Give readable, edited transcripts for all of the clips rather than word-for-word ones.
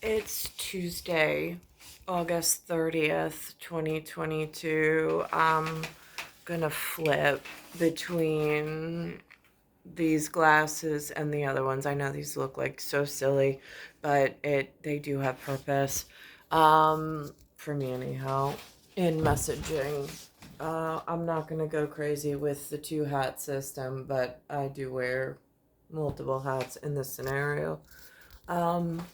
It's Tuesday, August 30th, 2022. I'm gonna flip between these glasses and the other ones. I know these look like so silly, but they do have purpose. For me anyhow, in messaging. I'm not gonna go crazy with the two hat system, but I do wear multiple hats in this scenario. Um,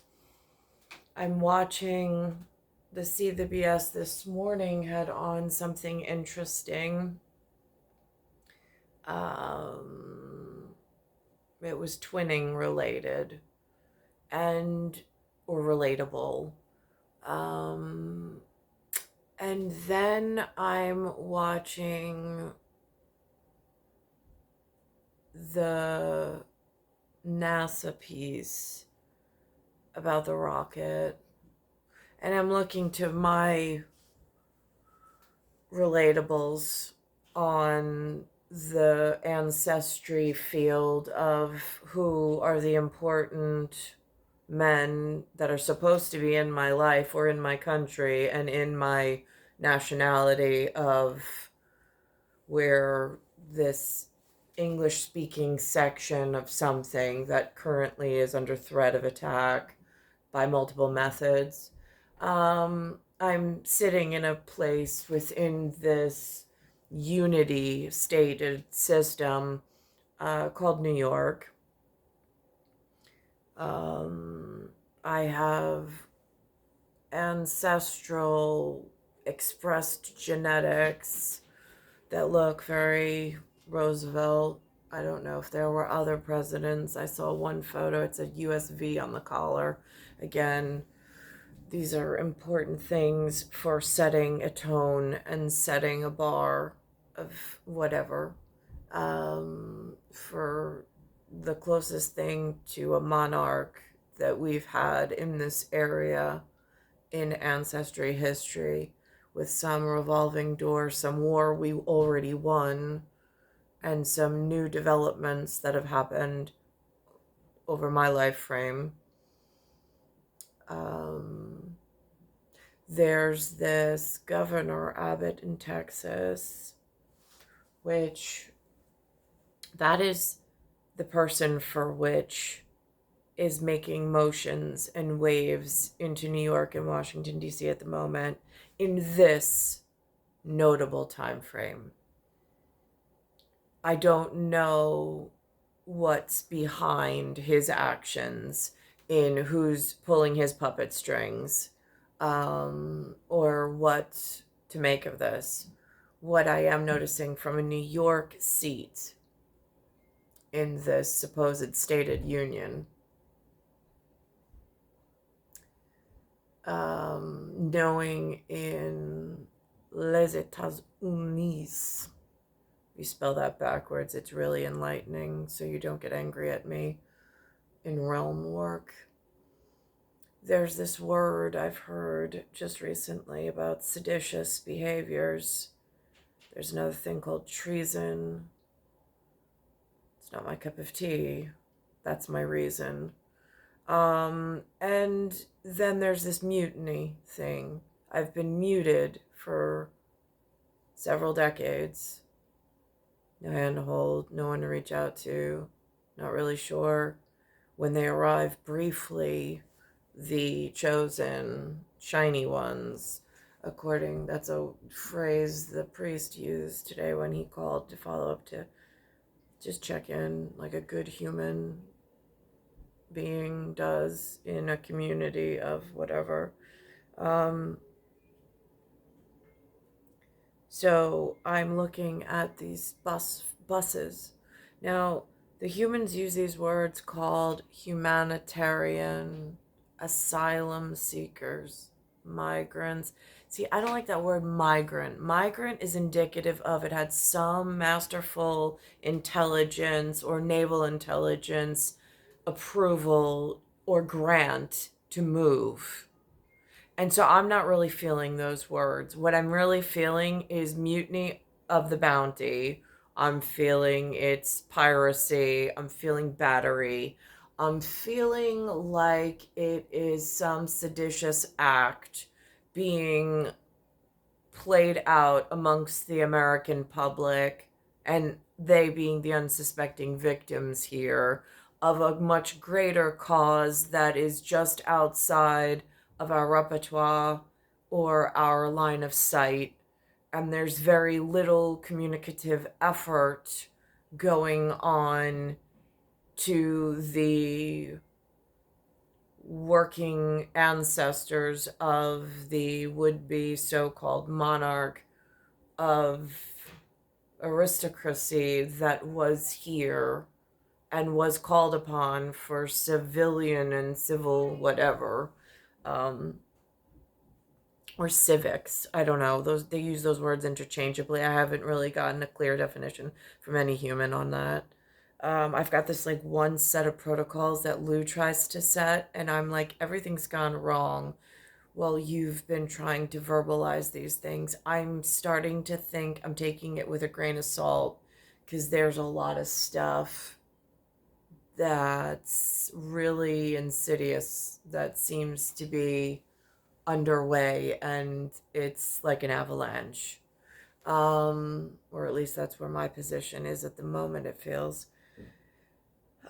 I'm watching the BS this morning had on something interesting. Um, it was twinning related and or relatable. Um, and then I'm watching the NASA piece about the rocket, and I'm looking to my relatables on the ancestry field of who are the important men that are supposed to be in my life or in my country and in my nationality of where this English speaking section of something that currently is under threat of attack by multiple methods. I'm sitting in a place within this unity stated system called New York. I have ancestral expressed genetics that look very Roosevelt. I don't know if there were other presidents. I saw one photo, it's a USV on the collar. Again, these are important things for setting a tone and setting a bar of whatever. For the closest thing to a monarch that we've had in this area in ancestry history, with some revolving door, some war we already won, and some new developments that have happened over my life frame. Um, there's this Governor Abbott in Texas, which that is the person for which is making motions and waves into New York and Washington, D.C. at the moment in this notable time frame. I don't know what's behind his actions, in who's pulling his puppet strings, or what to make of this. What I am noticing from a New York seat in this supposed stated union, knowing in Les États-Unis, you spell that backwards, it's really enlightening, so you don't get angry at me in realm work. There's this word I've heard just recently about seditious behaviors. There's another thing called treason. It's not my cup of tea. That's my reason. And then there's this mutiny thing. I've been muted for several decades. No hand to hold, no one to reach out to, not really sure. When they arrive briefly, the chosen shiny ones, that's a phrase the priest used today when he called to follow up to just check in like a good human being does in a community of whatever. So I'm looking at these buses. Now, the humans use these words called humanitarian, asylum seekers, migrants. See, I don't like that word migrant. Migrant is indicative of it had some masterful intelligence or naval intelligence approval or grant to move. And so I'm not really feeling those words. What I'm really feeling is mutiny of the bounty. I'm feeling it's piracy. I'm feeling battery. I'm feeling like it is some seditious act being played out amongst the American public, and they being the unsuspecting victims here of a much greater cause that is just outside of our repertoire or our line of sight. And there's very little communicative effort going on to the working ancestors of the would-be so-called monarch of aristocracy that was here and was called upon for civilian and civil whatever, um, or civics. I don't know. Those, they use those words interchangeably. I haven't really gotten a clear definition from any human on that. I've got this like one set of protocols that Lou tries to set, and I'm like, everything's gone wrong. Well, you've been trying to verbalize these things. I'm starting to think I'm taking it with a grain of salt because there's a lot of stuff that's really insidious that seems to be underway, and it's like an avalanche. Or at least that's where my position is at the moment, it feels.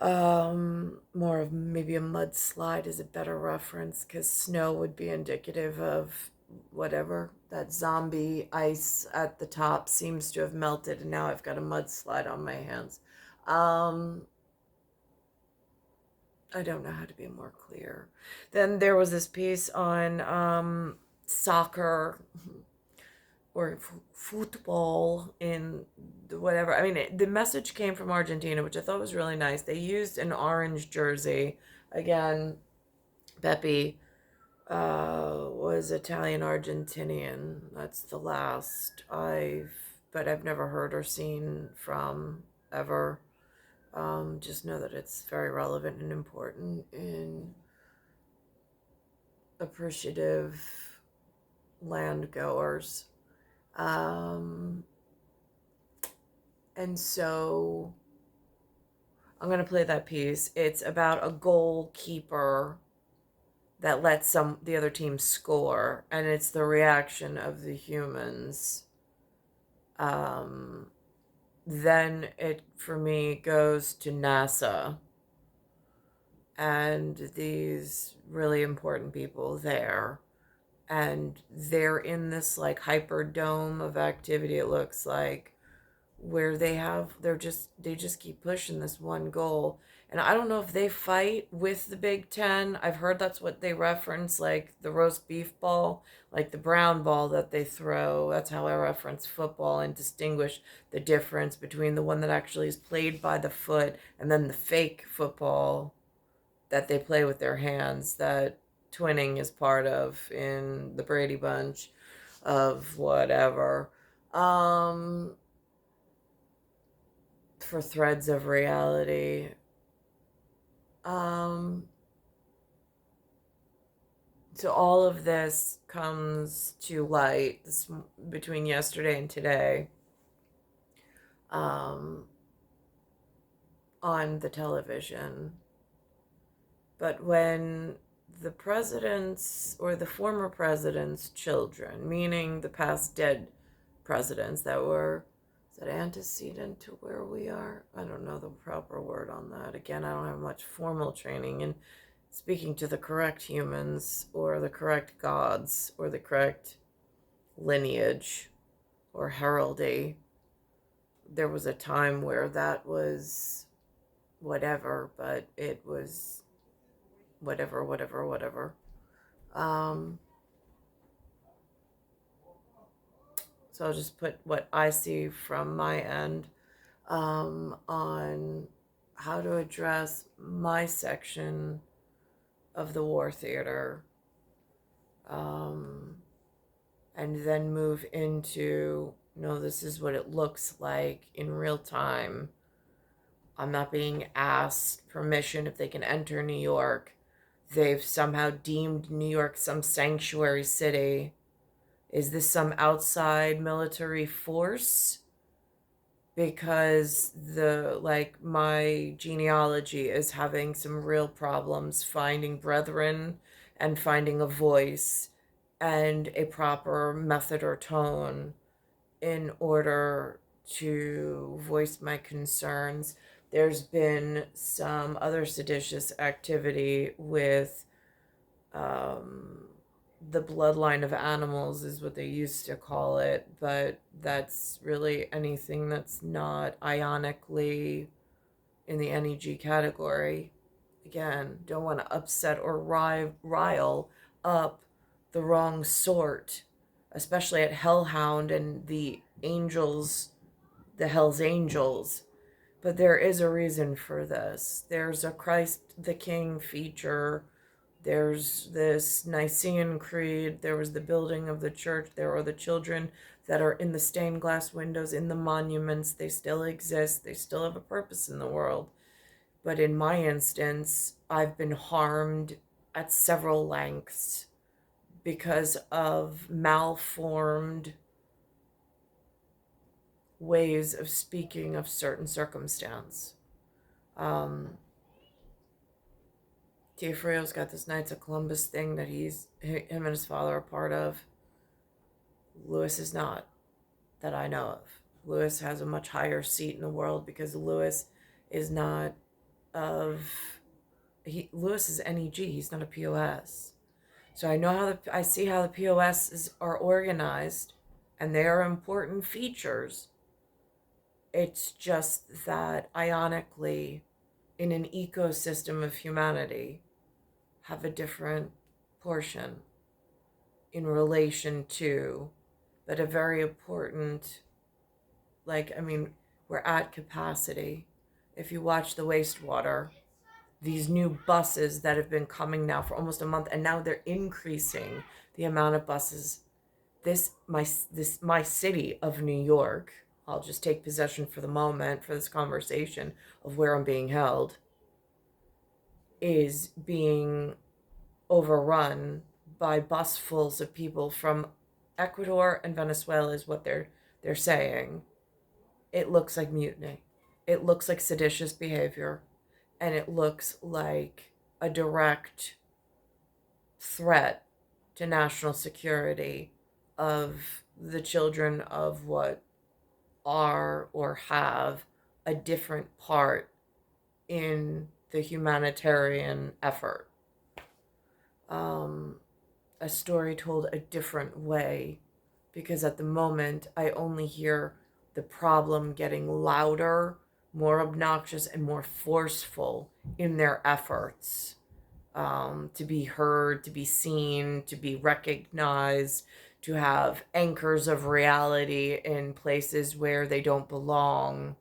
More of maybe a mudslide is a better reference because snow would be indicative of whatever. That zombie ice at the top seems to have melted, and now I've got a mudslide on my hands. Um, I don't know how to be more clear. Then there was this piece on soccer or football in whatever. I mean, the message came from Argentina, which I thought was really nice. They used an orange jersey. Again, Pepe was Italian Argentinian. That's the last but I've never heard or seen from ever. Just know that it's very relevant and important in appreciative land goers. Um, and so I'm going to play that piece. It's about a goalkeeper that lets the other team score, and it's the reaction of the humans. Then it, for me, goes to NASA and these really important people there. And they're in this like hyperdome of activity, it looks like, where they just keep pushing this one goal. And I don't know if they fight with the Big Ten. I've heard that's what they reference, like the roast beef ball, like the brown ball that they throw. That's how I reference football and distinguish the difference between the one that actually is played by the foot and then the fake football that they play with their hands, that twinning is part of in the Brady Bunch of whatever. For threads of reality. So all of this comes to light between yesterday and today, on the television. But when the president's or the former president's children, meaning the past dead presidents that were, is that antecedent to where we are? I don't know the proper word on that. Again, I don't have much formal training in speaking to the correct humans or the correct gods or the correct lineage or heraldry. There was a time where that was whatever, but it was whatever. So I'll just put what I see from my end, on how to address my section of the war theater, and then move into, no, this is what it looks like in real time. I'm not being asked permission if they can enter New York. They've somehow deemed New York some sanctuary city. Is this some outside military force because my genealogy is having some real problems finding brethren and finding a voice and a proper method or tone in order to voice my concerns. There's been some other seditious activity with um, the bloodline of animals, is what they used to call it, but that's really anything that's not ionically in the NEG category. Again, don't want to upset or rile up the wrong sort, especially at Hellhound and the angels, the Hell's Angels. But there is a reason for this. There's a Christ the King feature. There's this Nicene Creed. There was the building of the church. There are the children that are in the stained glass windows, in the monuments. They still exist. They still have a purpose in the world. But in my instance, I've been harmed at several lengths because of malformed ways of speaking of certain circumstance. Tiafrio's got this Knights of Columbus thing that him and his father are part of. Lewis is not, that I know of. Lewis has a much higher seat in the world because Lewis is not of Lewis is NEG. He's not a POS. So I see how the POS are organized, and they are important features. It's just that ionically, in an ecosystem of humanity, have a different portion in relation to, but a very important, we're at capacity. If you watch the wastewater, these new buses that have been coming now for almost a month, and now they're increasing the amount of buses. My city of New York, I'll just take possession for the moment for this conversation of where I'm being held, is being overrun by busfuls of people from Ecuador and Venezuela, is what they're saying. It looks like mutiny. It looks like seditious behavior, and it looks like a direct threat to national security of the children of what are or have a different part in the humanitarian effort. A story told a different way, because at the moment I only hear the problem getting louder, more obnoxious, and more forceful in their efforts to be heard, to be seen, to be recognized, to have anchors of reality in places where they don't belong,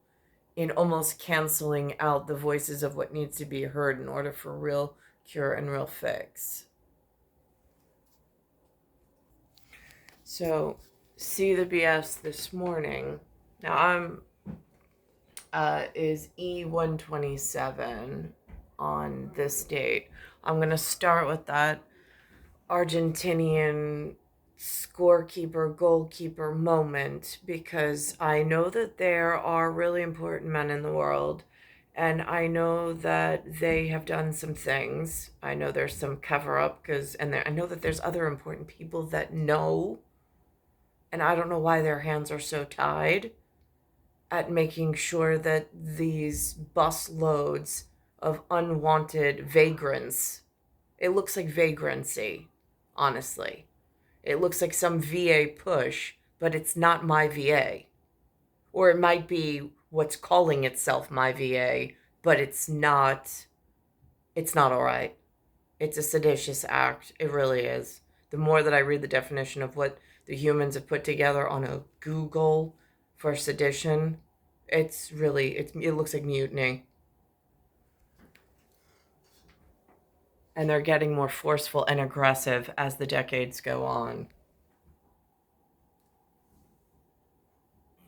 in almost canceling out the voices of what needs to be heard in order for real cure and real fix. So, see the BS this morning. Now I'm is E127 on this date. I'm gonna start with that Argentinian scorekeeper, goalkeeper moment, because I know that there are really important men in the world, and I know that they have done some things. I know there's some cover up I know that there's other important people that know, and I don't know why their hands are so tied at making sure that these bus loads of unwanted vagrants, it looks like vagrancy, honestly. It looks like some VA push, but it's not my VA. Or it might be what's calling itself my VA, but it's not all right. It's a seditious act. It really is. The more that I read the definition of what the humans have put together on a Google for sedition, it looks like mutiny. And they're getting more forceful and aggressive as the decades go on.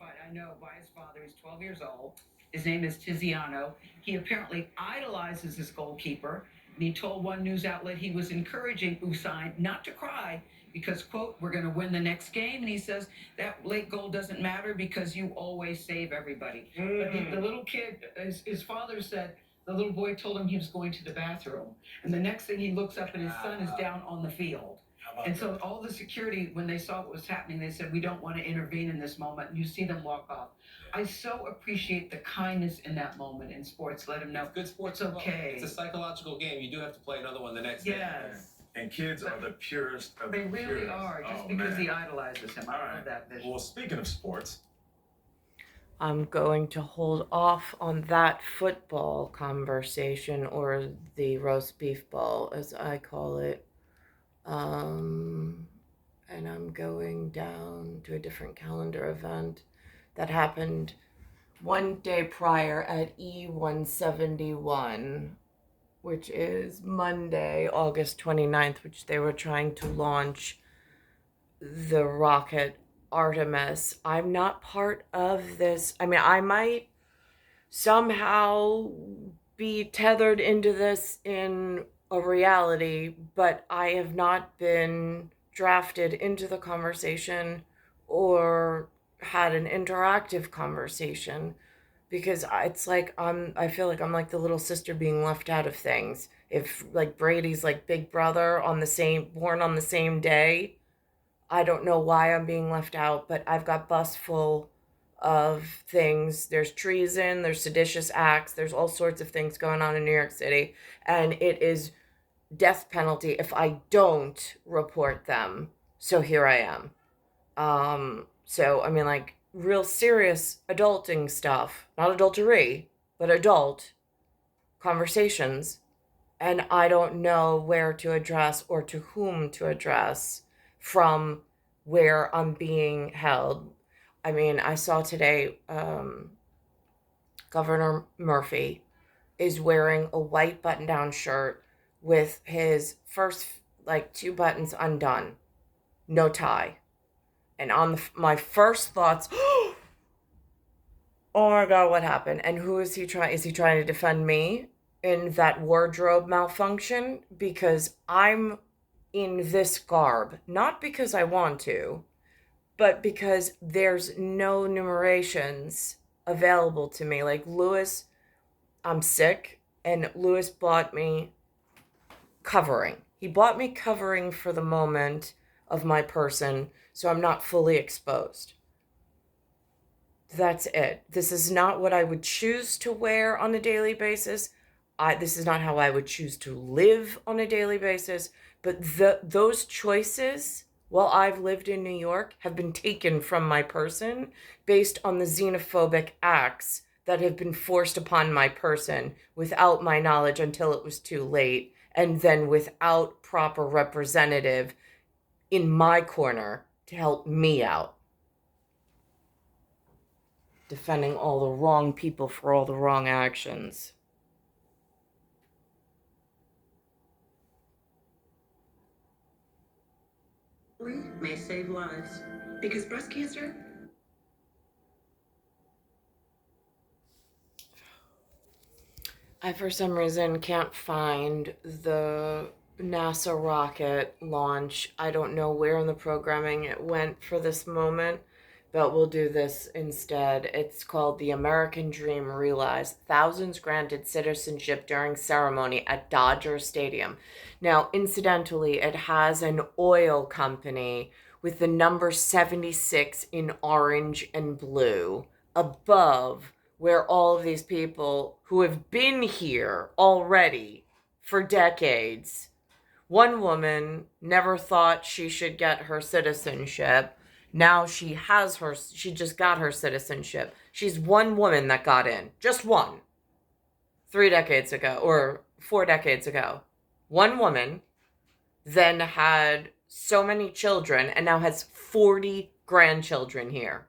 I know by his father. He's 12 years old. His name is Tiziano. He apparently idolizes his goalkeeper. And he told one news outlet he was encouraging Usain not to cry because, quote, we're going to win the next game. And he says that late goal doesn't matter because you always save everybody. But the little kid, his father said, the little boy told him he was going to the bathroom. And the next thing he looks up and his son is down on the field. And so all the security, when they saw what was happening, they said, we don't want to intervene in this moment. And you see them walk off. I so appreciate the kindness in that moment in sports. Let them know. It's good sports. It's okay. It's a psychological game. You do have to play another one the next day. Yes. And kids are the purest of They the really purest. are, just Oh, because man. he idolizes him. I love that vision. Well, speaking of sports, I'm going to hold off on that football conversation, or the roast beef ball, as I call it. And I'm going down to a different calendar event that happened one day prior at E171, which is Monday, August 29th, which they were trying to launch the rocket Artemis. I'm not part of this. I mean, I might somehow be tethered into this in a reality, but I have not been drafted into the conversation or had an interactive conversation, because it's like I feel like I'm like the little sister being left out of things. If like Brady's like big brother born on the same day, I don't know why I'm being left out, but I've got bus full of things. There's treason, there's seditious acts, there's all sorts of things going on in New York City, and it is death penalty if I don't report them. So here I am. So I mean, like, real serious adulting stuff, not adultery, but adult conversations, and I don't know where to address or to whom to address from where I'm being held. I mean, I saw today Governor Murphy is wearing a white button-down shirt with his first like two buttons undone, no tie. And on my first thoughts, oh my God, what happened? And who is he trying? Is he trying to defend me in that wardrobe malfunction? Because I'm in this garb, not because I want to, but because there's no numerations available to me. Like Lewis, I'm sick, and Lewis bought me covering. He bought me covering for the moment of my person, so I'm not fully exposed. That's it. This is not what I would choose to wear on a daily basis. This is not how I would choose to live on a daily basis. But those choices, while I've lived in New York, have been taken from my person based on the xenophobic acts that have been forced upon my person without my knowledge until it was too late, and then without proper representative in my corner to help me out. Defending all the wrong people for all the wrong actions. May save lives. Because breast cancer. I, for some reason, can't find the NASA rocket launch. I don't know where in the programming it went for this moment, but we'll do this instead. It's called The American Dream Realized. Thousands granted citizenship during ceremony at Dodger Stadium. Now, incidentally, it has an oil company with the number 76 in orange and blue above where all of these people who have been here already for decades. One woman never thought she should get her citizenship. Now she just got her citizenship. She's one woman that got in. Just one. 3 decades ago, or 4 decades ago. One woman then had so many children and now has 40 grandchildren here.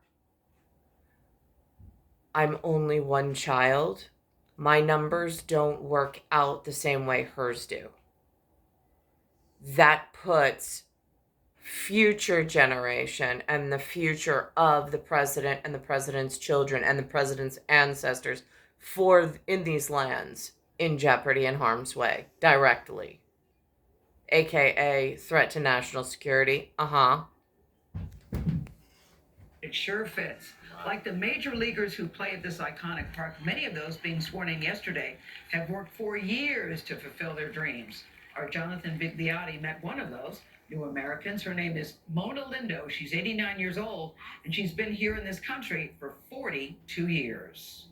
I'm only one child. My numbers don't work out the same way hers do. That puts future generation and the future of the president and the president's children and the president's ancestors in these lands in jeopardy and harm's way directly, aka threat to national security. It sure fits. Like the major leaguers who play at this iconic park, many of those being sworn in yesterday have worked for years to fulfill their dreams. Our Jonathan Bigliotti met one of those new Americans. Her name is Mona Lindo. She's 89 years old, and she's been here in this country for 42 years.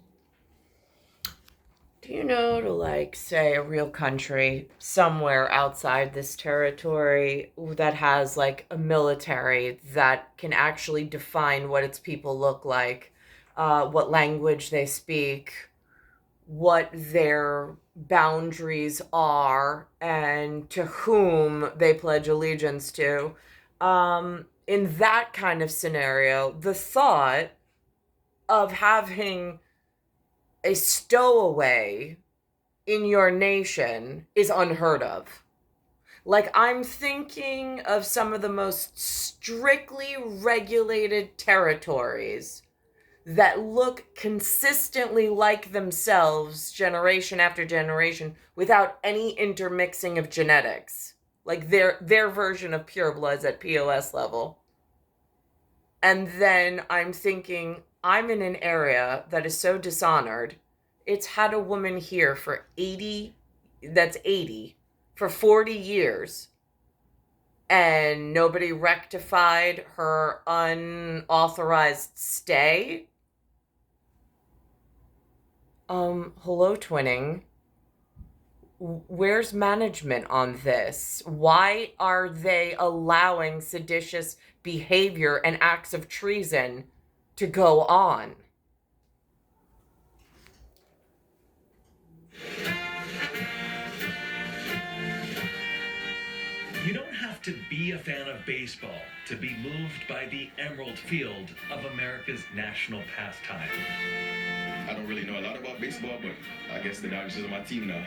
Do you know, to like say a real country somewhere outside this territory that has like a military that can actually define what its people look like, what language they speak, what their boundaries are, and to whom they pledge allegiance to? In that kind of scenario, the thought of having a stowaway in your nation is unheard of. Like, I'm thinking of some of the most strictly regulated territories that look consistently like themselves generation after generation without any intermixing of genetics. Like their version of purebloods at POS level. And then I'm thinking, I'm in an area that is so dishonored. It's had a woman here for 80, for 40 years. And nobody rectified her unauthorized stay. Hello, twinning. Where's management on this? Why are they allowing seditious behavior and acts of treason to go on? You don't have to be a fan of baseball to be moved by the Emerald Field of America's national pastime. I don't really know a lot about baseball, but I guess the Dodgers are my team now.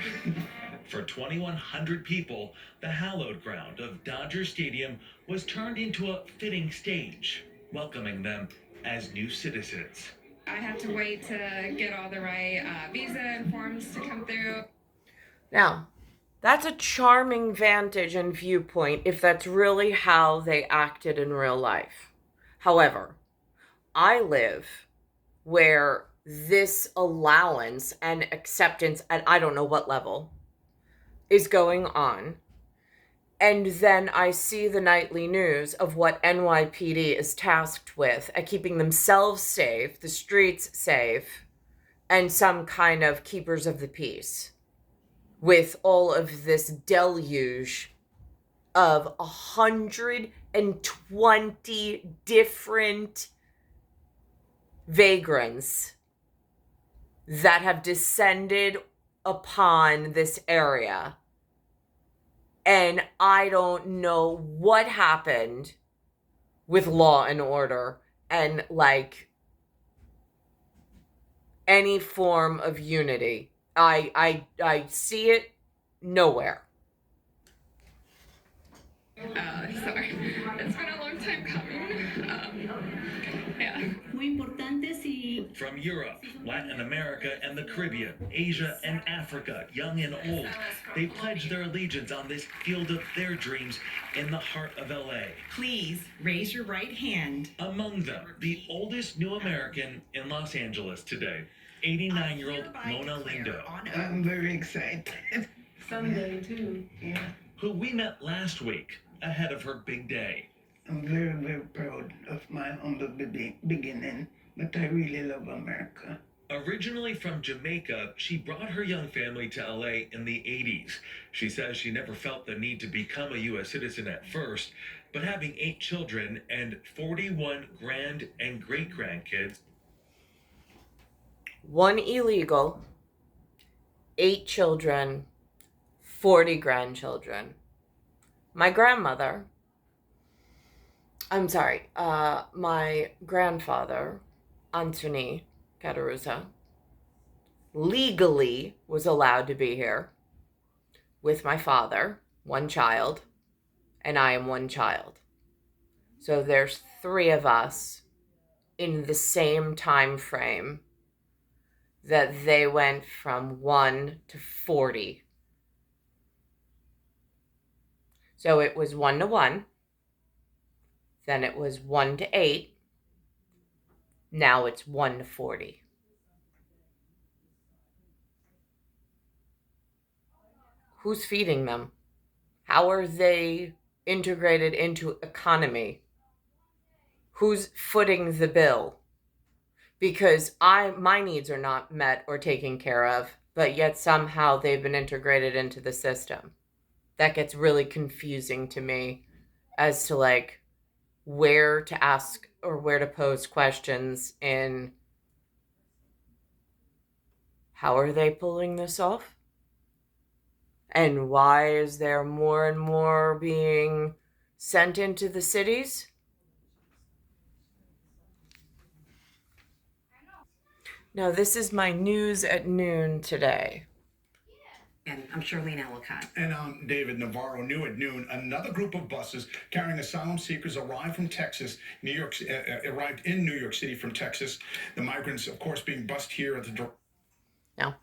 For 2,100 people, the hallowed ground of Dodger Stadium was turned into a fitting stage, welcoming them as new citizens. I had to wait to get all the right visa and forms to come through. Now, that's a charming vantage and viewpoint if that's really how they acted in real life. However, I live where this allowance and acceptance at I don't know what level is going on. And then I see the nightly news of what NYPD is tasked with at keeping themselves safe, the streets safe, and some kind of keepers of the peace, with all of this deluge of 120 different vagrants that have descended upon this area. And I don't know what happened with law and order and like any form of unity. I see it nowhere. Sorry, it's been a long time coming. Yeah. From Europe, Latin America, and the Caribbean, Asia, and Africa, young and old, they pledged their allegiance on this field of their dreams in the heart of LA. Please raise your right hand. Among them, the oldest new American in Los Angeles today, 89-year-old Mona Lindo. I'm very excited. Sunday, too. Yeah, who we met last week ahead of her big day. I'm very, very proud of my humble beginning, but I really love America. Originally from Jamaica, she brought her young family to LA in the 80s. She says she never felt the need to become a U.S. citizen at first, but having 8 children and 41 grand and great-grandkids. 1 illegal, 8 children, 40 grandchildren. My grandfather, Anthony Cattaruzza, legally was allowed to be here with my father, 1 child, and I am 1 child. So there's 3 of us in the same time frame that they went from 1 to 40. So it was 1 to 1. Then it was 1 to 8. Now it's 1 to 40. Who's feeding them? How are they integrated into economy? Who's footing the bill? Because my needs are not met or taken care of, but yet somehow they've been integrated into the system. That gets really confusing to me as to like where to ask or where to pose questions in how are they pulling this off? And why is there more and more being sent into the cities? Now, this is my news at noon today. And I'm Charlene Ellicott. And I'm David Navarro. New at noon, another group of buses carrying asylum seekers arrived in New York City from Texas. The migrants, of course, being bused here at the... No.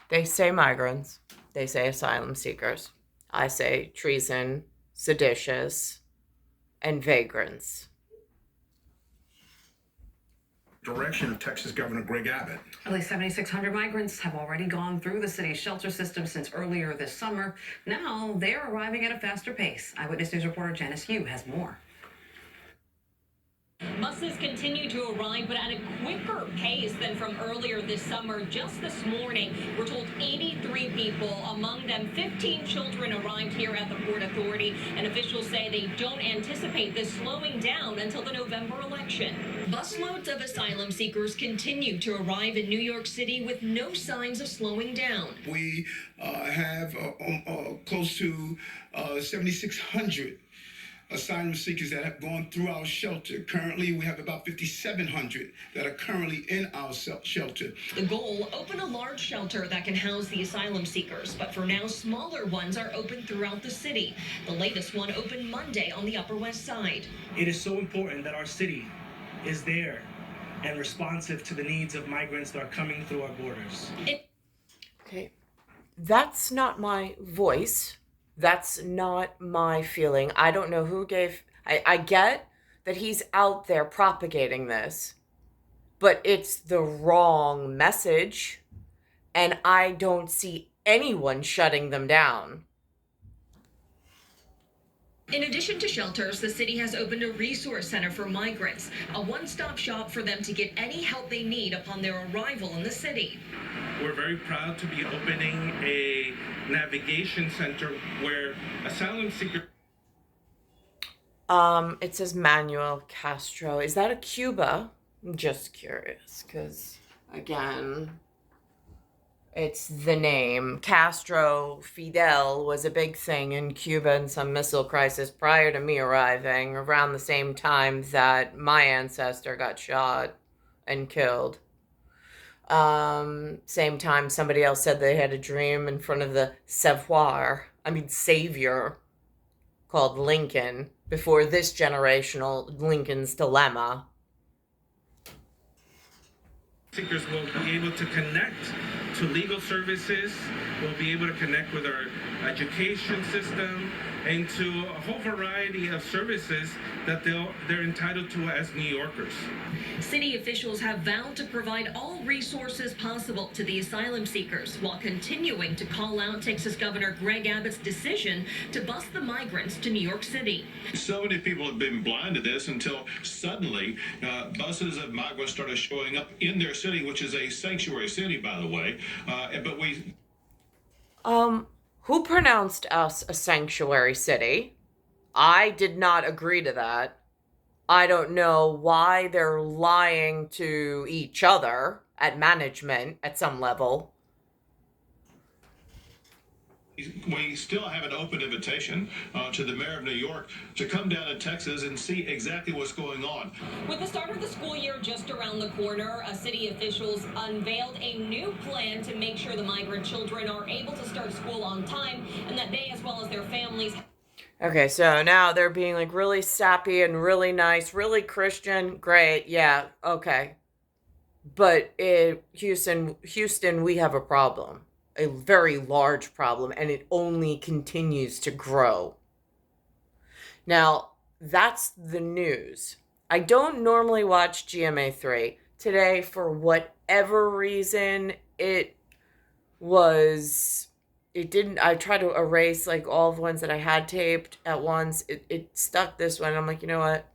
They say migrants. They say asylum seekers. I say treason, seditious, and vagrants. Direction of Texas Governor Greg Abbott. At least 7,600 migrants have already gone through the city's shelter system since earlier this summer. Now they're arriving at a faster pace. Eyewitness News reporter Janice Yu has more. Buses continue to arrive, but at a quicker pace than from earlier this summer. Just this morning, we're told 83 people, among them 15 children, arrived here at the Port Authority, and officials say they don't anticipate this slowing down until the November election. Busloads of asylum seekers continue to arrive in New York City with no signs of slowing down. We have close to 7,600 asylum seekers that have gone through our shelter. Currently, we have about 5,700 that are currently in our shelter. The goal, open a large shelter that can house the asylum seekers, but for now, smaller ones are open throughout the city. The latest one opened Monday on the Upper West Side. It is so important that our city is there and responsive to the needs of migrants that are coming through our borders. Okay, that's not my voice. That's not my feeling. I don't know who gave... I get that he's out there propagating this, but it's the wrong message, and I don't see anyone shutting them down. In addition to shelters, the city has opened a resource center for migrants, a one-stop shop for them to get any help they need upon their arrival in the city. We're very proud to be opening a navigation center where asylum seekers... It says Manuel Castro. Is that a Cuba? I'm just curious, because, again, it's the name. Castro, Fidel was a big thing in Cuba in some missile crisis prior to me arriving, around the same time that my ancestor got shot and killed. Same time somebody else said they had a dream in front of the savior called Lincoln, before this generational Lincoln's dilemma. Seekers will be able to connect to legal services, will be able to connect with our education system, and to a whole variety of services that they're entitled to as New Yorkers. City officials have vowed to provide all resources possible to the asylum seekers, while continuing to call out Texas Governor Greg Abbott's decision to bus the migrants to New York City. So many people have been blind to this until suddenly buses of migrants started showing up in their city, which is a sanctuary city, by the way. Who pronounced us a sanctuary city? I did not agree to that. I don't know why they're lying to each other at management at some level. We still have an open invitation to the mayor of New York to come down to Texas and see exactly what's going on. With the start of the school year just around the corner, city officials unveiled a new plan to make sure the migrant children are able to start school on time, and that they, as well as their families... Okay, so now they're being like really sappy and really nice, really Christian. Great, yeah, okay. But in Houston, we have a problem, a very large problem, and it only continues to grow. Now, that's the news. I don't normally watch GMA3. Today, for whatever reason, it didn't, I tried to erase like all the ones that I had taped at once. It stuck this one. I'm like, you know what?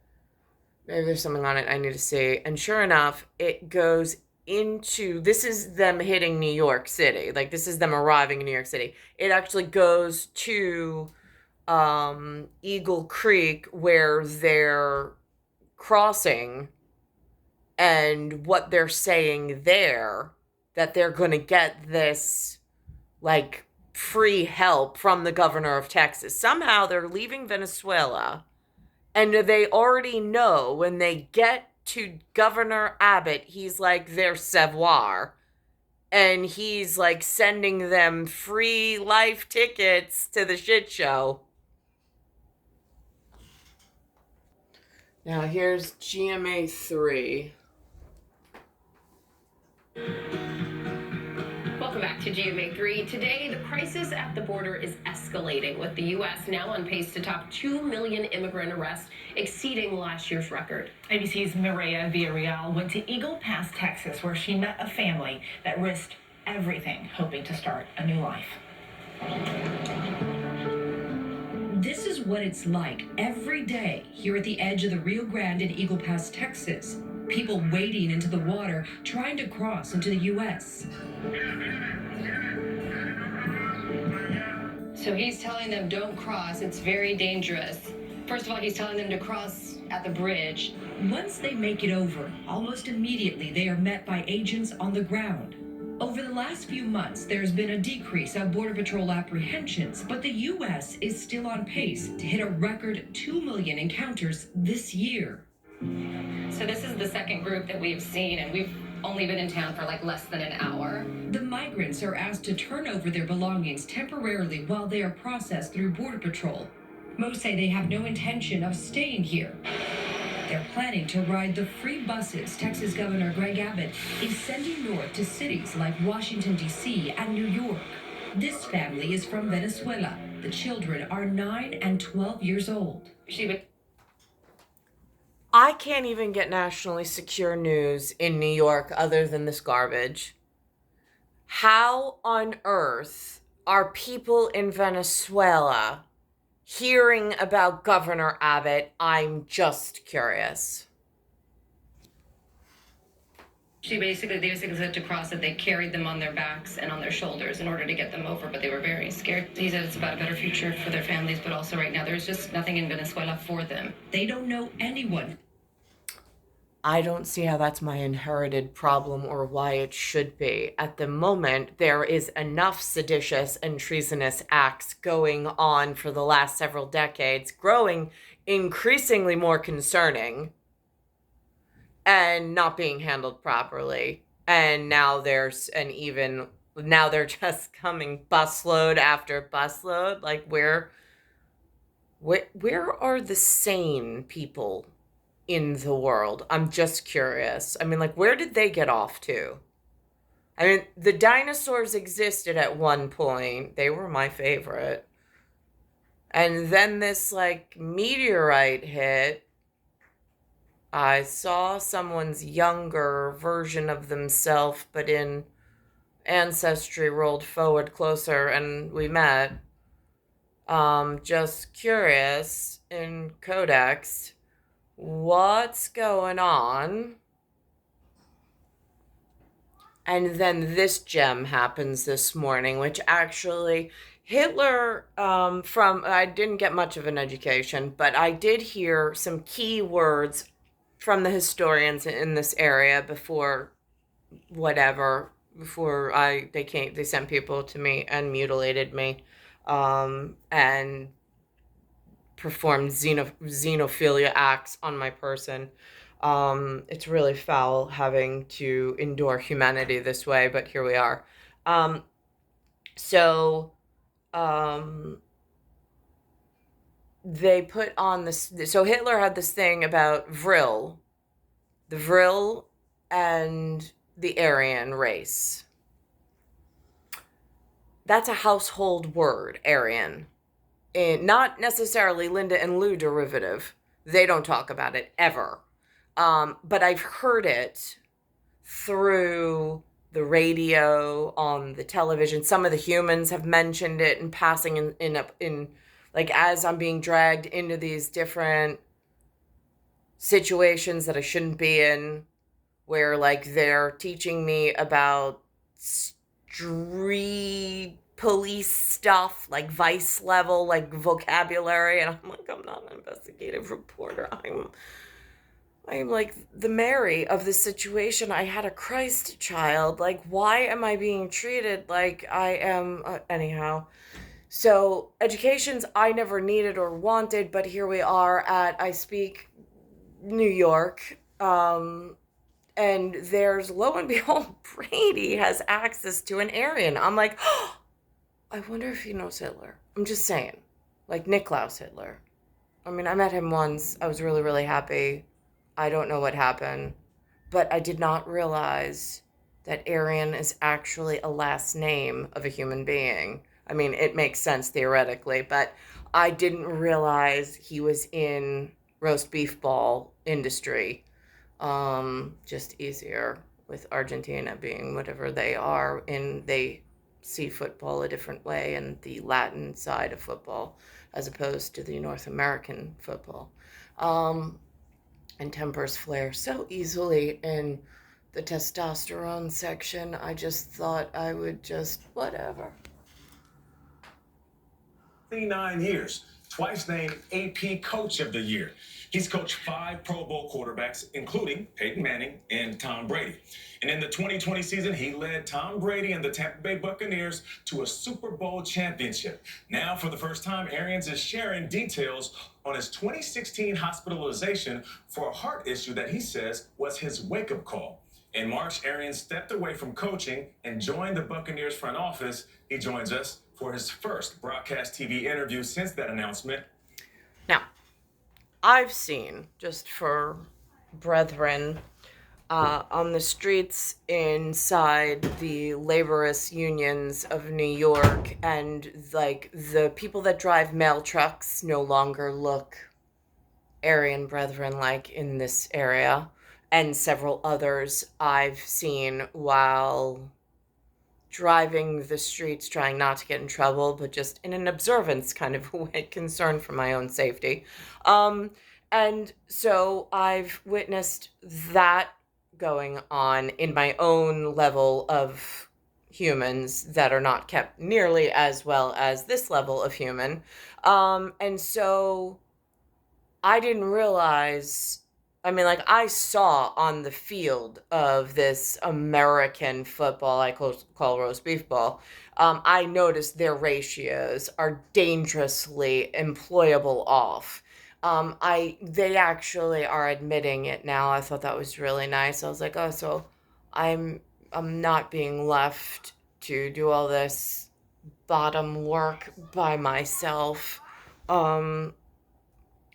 Maybe there's something on it I need to see. And sure enough, it goes into, this is them hitting New York City. Like, this is them arriving in New York City. It actually goes to Eagle Creek where they're crossing, and what they're saying there, that they're going to get this like free help from the governor of Texas. Somehow they're leaving Venezuela, and they already know when they get to Governor Abbott, he's like their savoir. And he's like sending them free life tickets to the shit show. Now here's GMA 3. Welcome back to GMA3. Today, the crisis at the border is escalating, with the U.S. now on pace to top 2 million immigrant arrests, exceeding last year's record. ABC's Mireya Villarreal went to Eagle Pass, Texas, where she met a family that risked everything, hoping to start a new life. This is what it's like every day here at the edge of the Rio Grande in Eagle Pass, Texas. People wading into the water, trying to cross into the U.S. So he's telling them don't cross. It's very dangerous. First of all, he's telling them to cross at the bridge. Once they make it over, almost immediately they are met by agents on the ground. Over the last few months, there's been a decrease of Border Patrol apprehensions, but the U.S. is still on pace to hit a record 2 million encounters this year. So this is the second group that we've seen, and we've only been in town for like less than an hour. The migrants are asked to turn over their belongings temporarily while they are processed through Border Patrol. Most say they have no intention of staying here. They're planning to ride the free buses Texas Governor Greg Abbott is sending north to cities like Washington, D.C. and New York. This family is from Venezuela. The children are 9 and 12 years old. I can't even get nationally secure news in New York other than this garbage. How on earth are people in Venezuela hearing about Governor Abbott? I'm just curious. They basically said to cross it. They carried them on their backs and on their shoulders in order to get them over, but they were very scared. He said it's about a better future for their families, but also right now there's just nothing in Venezuela for them. They don't know anyone. I don't see how that's my inherited problem or why it should be. At the moment, there is enough seditious and treasonous acts going on for the last several decades, growing increasingly more concerning and not being handled properly. And now they're just coming busload after busload. Like, where are the sane people in the world? I'm just curious. I mean, like, where did they get off to? I mean, the dinosaurs existed at one point. They were my favorite. And then this, like, meteorite hit. I saw someone's younger version of themselves, but in Ancestry rolled forward closer and we met. Just curious in Codex. What's going on? And then this gem happens this morning, which actually Hitler, I didn't get much of an education, but I did hear some key words from the historians in this area before they sent people to me and mutilated me, and performed xenophilia acts on my person. It's really foul having to endure humanity this way, but here we are. They put on this, so Hitler had this thing about Vril, the Vril, and the Aryan race. That's a household word, Aryan. And not necessarily Linda and Lou derivative. They don't talk about it ever. But I've heard it through the radio, on the television. Some of the humans have mentioned it in passing in like as I'm being dragged into these different situations that I shouldn't be in, where like they're teaching me about street police stuff, like vice level, like vocabulary, and I'm like, I'm not an investigative reporter. I'm like the Mary of the situation. I had a Christ child. Like, why am I being treated like I am? Anyhow. So, educations I never needed or wanted, but here we are at I Speak New York. And there's, lo and behold, Brady has access to an Aryan. I'm like, oh, I wonder if he knows Hitler. I'm just saying. Like Niklaus Hitler. I mean, I met him once. I was really, really happy. I don't know what happened, but I did not realize that Aryan is actually a last name of a human being. I mean, it makes sense theoretically, but I didn't realize he was in roast beef ball industry. Just easier with Argentina being whatever they are, and they see football a different way and the Latin side of football as opposed to the North American football. And tempers flare so easily in the testosterone section. I just thought I would just, whatever. 39 years, twice named AP Coach of the Year. He's coached 5 Pro Bowl quarterbacks, including Peyton Manning and Tom Brady. And in the 2020 season, he led Tom Brady and the Tampa Bay Buccaneers to a Super Bowl championship. Now, for the first time, Arians is sharing details on his 2016 hospitalization for a heart issue that he says was his wake-up call. In March, Arians stepped away from coaching and joined the Buccaneers front office. He joins us for his first broadcast TV interview since that announcement. Now, I've seen, just for brethren, on the streets inside the laborious unions of New York, and like the people that drive mail trucks no longer look Aryan brethren like in this area, and several others I've seen while driving the streets, trying not to get in trouble, but just in an observance kind of way, concern for my own safety. And so I've witnessed that going on in my own level of humans that are not kept nearly as well as this level of human. And so I didn't realize, I mean, like, I saw on the field of this American football I call roast beef ball, I noticed their ratios are dangerously employable off. They actually are admitting it now. I thought that was really nice. I was like, oh, so I'm not being left to do all this bottom work by myself.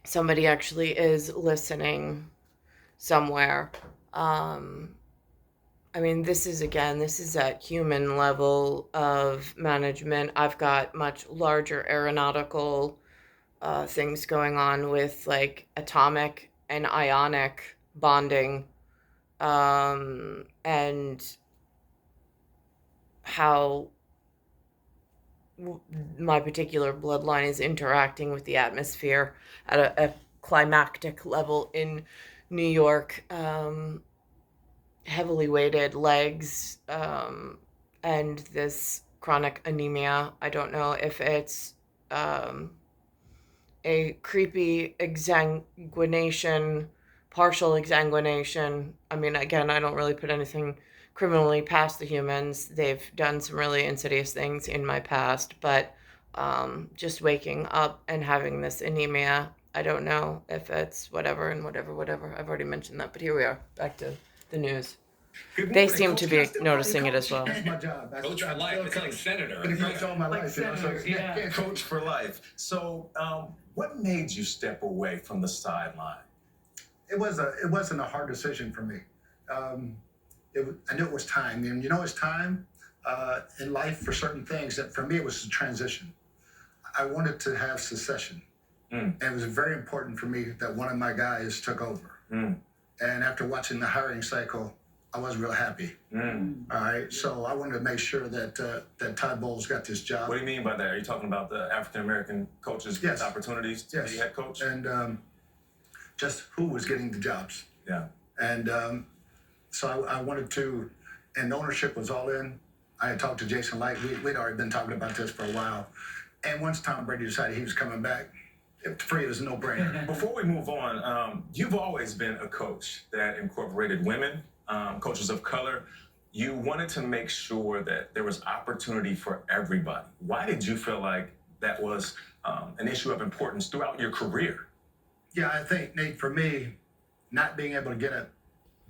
Somebody actually is listening somewhere. I mean, this is at human level of management. I've got much larger aeronautical things going on with like atomic and ionic bonding, and how my particular bloodline is interacting with the atmosphere at a climactic level in New York. Heavily weighted legs, and this chronic anemia. I don't know if it's a creepy exsanguination, partial exsanguination. I mean, again, I don't really put anything criminally past the humans. They've done some really insidious things in my past, but just waking up and having this anemia, I don't know if it's whatever. I've already mentioned that, but here we are, back to the news. They seem to be noticing it as well. That's my job. Coach for life. It's like senator. Been a coach all my life. Senator, yeah. Coach for life. So, what made you step away from the sideline? It wasn't a hard decision for me. I knew it was time. And it's time in life for certain things. That for me, it was a transition. I wanted to have succession. And it was very important for me that one of my guys took over. And after watching the hiring cycle, I wasn't real happy. All right, so I wanted to make sure that that Todd Bowles got this job. What do you mean by that? Are you talking about the African American coaches with opportunities to be head coach? And just who was getting the jobs. Yeah. And so I wanted to, and the ownership was all in. I had talked to Jason Light. We'd already been talking about this for a while. And once Tom Brady decided he was coming back, for me, it was a no-brainer. Before we move on, you've always been a coach that incorporated women, coaches of color. You wanted to make sure that there was opportunity for everybody. Why did you feel like that was an issue of importance throughout your career? Yeah, I think, Nate, for me, not being able to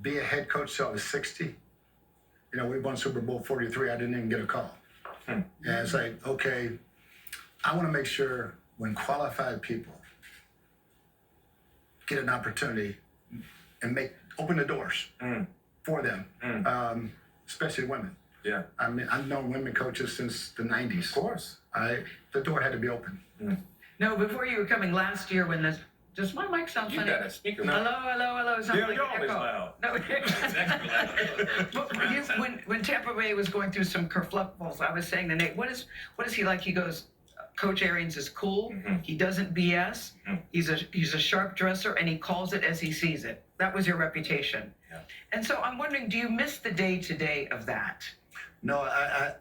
be a head coach till I was 60, we won Super Bowl 43, I didn't even get a call. And it's like, okay, I want to make sure when qualified people get an opportunity and open the doors for them, especially women. Yeah. I mean, I've known women coaches since the 90s. Of course. The door had to be open. No, before you were coming last year when this, does my mic sound funny? You got a speaker now. Hello. Sounds like you're an always echo. loud. No. But when Tampa Bay was going through some kerfluffles, I was saying to Nate, what is he like? He goes, Coach Arians is cool. He doesn't BS. He's a sharp dresser, and he calls it as he sees it. That was your reputation. Yeah. And so I'm wondering, do you miss the day-to-day of that? No,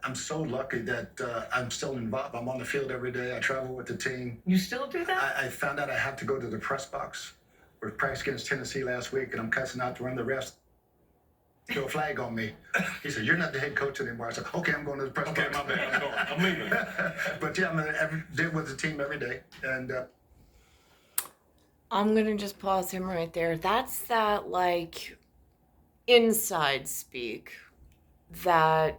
I'm so lucky that I'm still involved. I'm on the field every day. I travel with the team. You still do that? I found out I have to go to the press box. We practiced against Tennessee last week, and I'm cussing out to run the refs. Throw a flag on me. He said, "You're not the head coach anymore." I said, "Okay, I'm going to the press box." Okay, my bad. I'm going. I'm leaving. But yeah, I'm there with the team every day, and I'm gonna just pause him right there. That's that inside speak that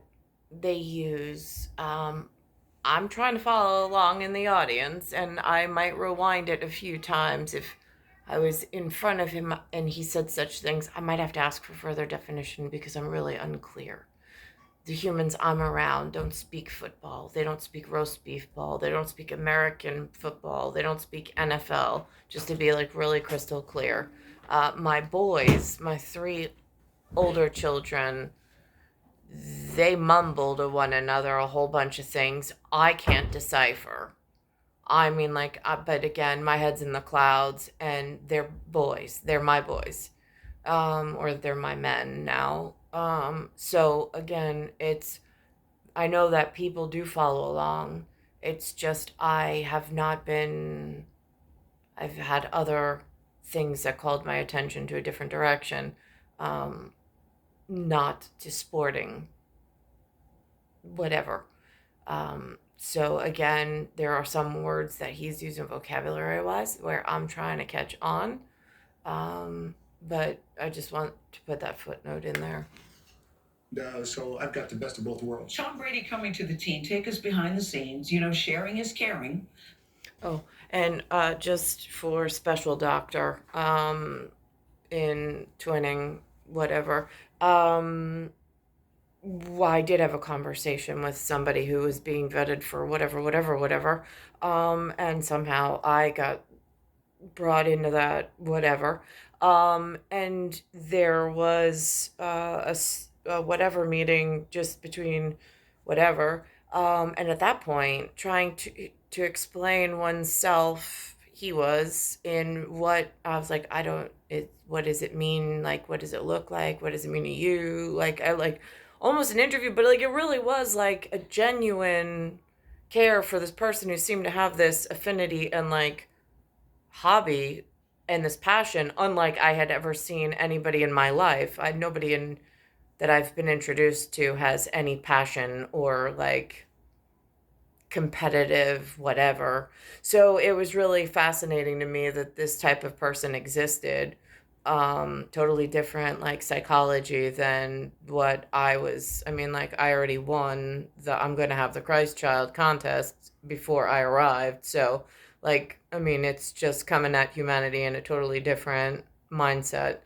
they use. I'm trying to follow along in the audience, and I might rewind it a few times if I was in front of him and he said such things. I might have to ask for further definition because I'm really unclear. The humans I'm around don't speak football. They don't speak roast beef ball. They don't speak American football. They don't speak NFL, just to be really crystal clear. My boys, my 3 older children, they mumble to one another a whole bunch of things I can't decipher. I mean, but again, my head's in the clouds, and they're boys. They're my boys. Or they're my men now. So again, I know that people do follow along. It's just I've had other things that called my attention to a different direction. Not to sporting, whatever. So again, there are some words that he's using vocabulary-wise where I'm trying to catch on. But I just want to put that footnote in there. So I've got the best of both worlds. Tom Brady coming to the team, take us behind the scenes. Sharing is caring. Oh, and just for special doctor, in twinning, whatever, I did have a conversation with somebody who was being vetted for whatever, and somehow I got brought into that whatever, and there was a whatever meeting just between whatever, and at that point trying to explain oneself, he was in what I was like, what does it mean? What does it look like? What does it mean to you? I almost an interview, but it really was a genuine care for this person who seemed to have this affinity and hobby and this passion, unlike I had ever seen anybody in my life. Nobody that I've been introduced to has any passion or competitive whatever. So it was really fascinating to me that this type of person existed. Totally different psychology than what I was. I already won the I'm gonna have the Christ child contest before I arrived, so it's just coming at humanity in a totally different mindset.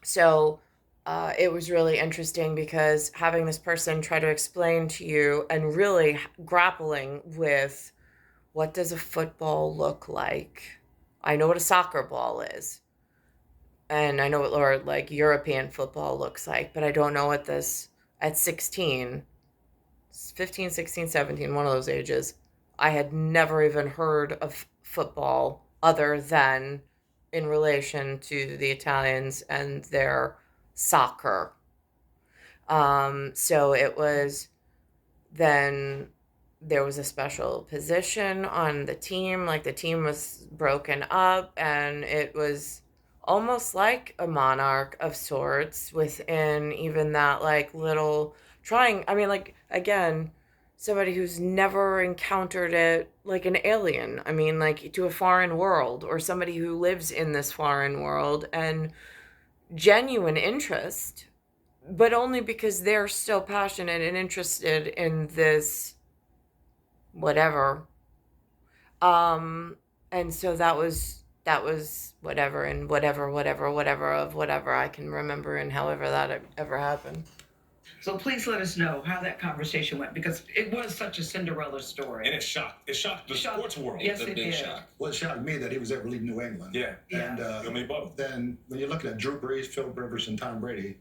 So it was really interesting because having this person try to explain to you and really grappling with what does a football look like? I know what a soccer ball is. And I know what like European football looks like, but I don't know what this at 16, 15, 16, 17, one of those ages. I had never even heard of football other than in relation to the Italians and their soccer. So it was then there was a special position on the team, like the team was broken up, and it was almost like a monarch of sorts within even that like little trying. I mean, like, again, somebody who's never encountered it, like an alien. I mean, like to a foreign world, or somebody who lives in this foreign world, and genuine interest, but only because they're so passionate and interested in this whatever. And so that was whatever, and whatever of whatever I can remember, and however that ever happened. So please let us know how that conversation went, because it was such a Cinderella story. And it shocked the sports world. Yes, The it big did. shock. Well, it shocked me that he was ever leaving New England. Yeah. And I mean, both. then when you're looking at Drew Brees, Philip Rivers, and Tom Brady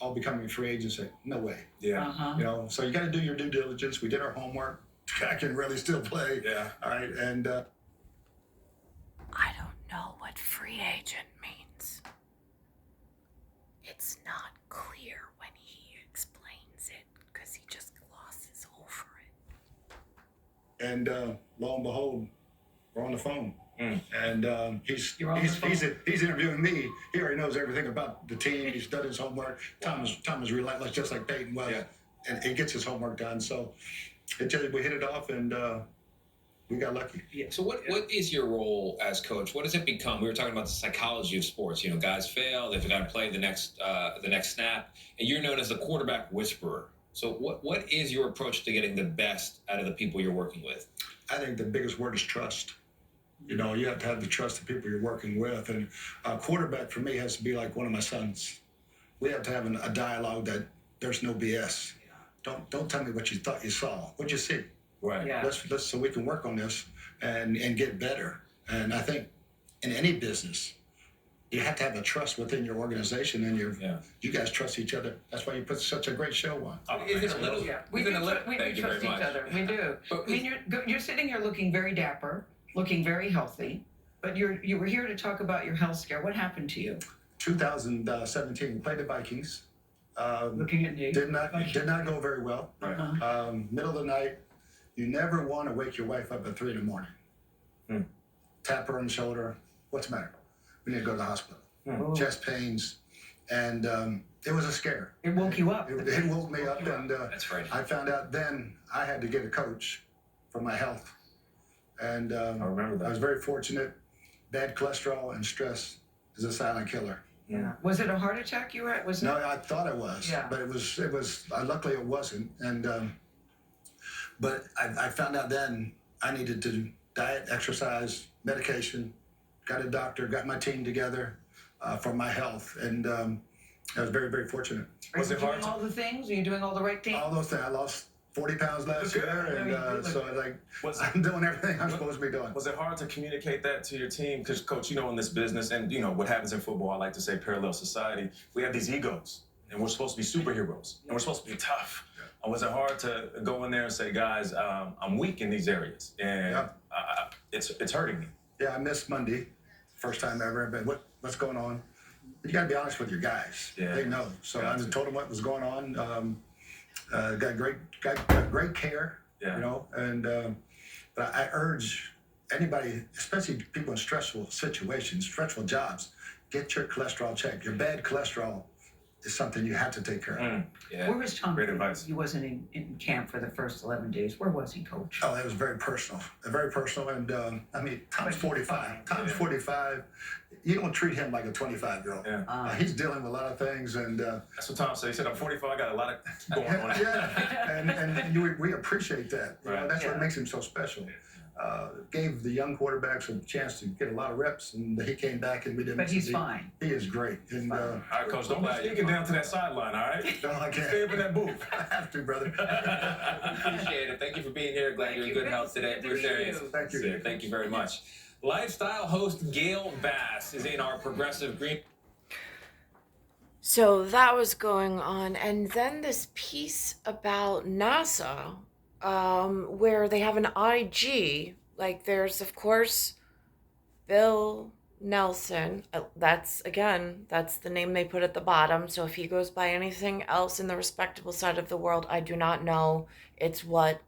all becoming free agents, no way. Yeah. You know, so you got to do your due diligence. We did our homework. I can really still play. Yeah. All right. And I don't know what free agent means. It's not clear when he explains it because he just glosses over it. And lo and behold, we're on the phone. And he's interviewing me. He already knows everything about the team. He's done his homework. Tom is relentless, just like Peyton was. Yeah. And he gets his homework done. So we hit it off, and we got lucky. Yeah. So what is your role as coach? What does it become? We were talking about the psychology of sports. You know, guys fail. They've got to play the next snap. And you're known as the quarterback whisperer. So what is your approach to getting the best out of the people you're working with? I think the biggest word is trust. You know, you have to have the trust of people you're working with. And a quarterback for me has to be like one of my sons. We have to have a dialogue that there's no BS. Don't tell me what you thought you saw. What'd you see? Right. Yeah. Let's so we can work on this and get better. And I think in any business, you have to have a trust within your organization, and you guys trust each other. That's why you put such a great show on. We do trust each other. We do. I mean, you're sitting here looking very dapper, looking very healthy, but you were here to talk about your health scare. What happened to you? 2017, we played the Vikings. Looking at you. Did not go very well. Right. Middle of the night, you never want to wake your wife up at 3 a.m. Tap her on the shoulder. What's the matter? We need to go to the hospital. Chest pains, and it was a scare. It woke you up. It woke me up, and That's right. I found out then I had to get a coach for my health. And I remember that. I was very fortunate. Bad cholesterol and stress is a silent killer. Yeah. Was it a heart attack you were at? No, I thought it was. Yeah. But it was. Luckily, it wasn't. And but I found out then I needed to diet, exercise, medication. Got a doctor. Got my team together for my health, and I was very, very fortunate. Are you doing all the things? Are you doing all the right things? All those things. I lost 40 pounds last year, and so I'm doing everything I'm supposed to be doing. Was it hard to communicate that to your team? Because, Coach, you know, in this business, and you know what happens in football, I like to say parallel society, we have these egos, and we're supposed to be superheroes, and we're supposed to be tough. Was it hard to go in there and say, guys, I'm weak in these areas, and it's hurting me? Yeah, I missed Monday, first time ever. But what's going on? You got to be honest with your guys. Yeah. They know. So I just told them what was going on. Got great care. Yeah. You know, and but I urge anybody, especially people in stressful situations, stressful jobs, get your cholesterol checked. Your bad cholesterol is something you have to take care of. Yeah. Where was Tom? Great advice. He wasn't in camp for the first 11 days. Where was he, Coach? Oh, it was very personal. Very personal. And I mean, Tom's 45. Tom's 45. You don't treat him like a 25-year-old. Yeah. He's dealing with a lot of things, and That's what Tom said. He said, I'm 45, I got a lot of going on. yeah, and we appreciate that. You know, that's what makes him so special. gave the young quarterbacks a chance to get a lot of reps, and he came back and we didn't. But he's fine. He is great. And All right, Coach, don't be sneaking down to that sideline, all right? no, I can't. Stay up in that booth. I have to, brother. Appreciate it. Thank you for being here. Glad you're in good health today. We're serious. Thank you. Thank you very much. Lifestyle host Gail Bass is in our Progressive Green. So that was going on. And then this piece about NASA, where they have an IG. Like, there's, of course, Bill Nelson. That's the name they put at the bottom. So if he goes by anything else in the respectable side of the world, I do not know. It's what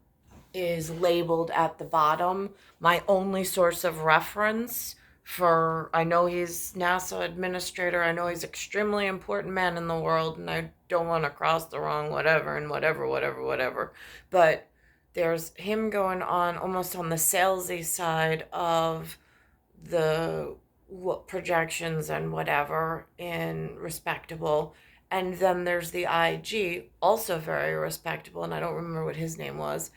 is labeled at the bottom. My only source of reference for, I know he's NASA administrator, I know he's extremely important man in the world, and I don't want to cross the wrong whatever. But there's him going on almost on the salesy side of the projections and whatever in respectable. And then there's the IG, also very respectable, and I don't remember what his name was.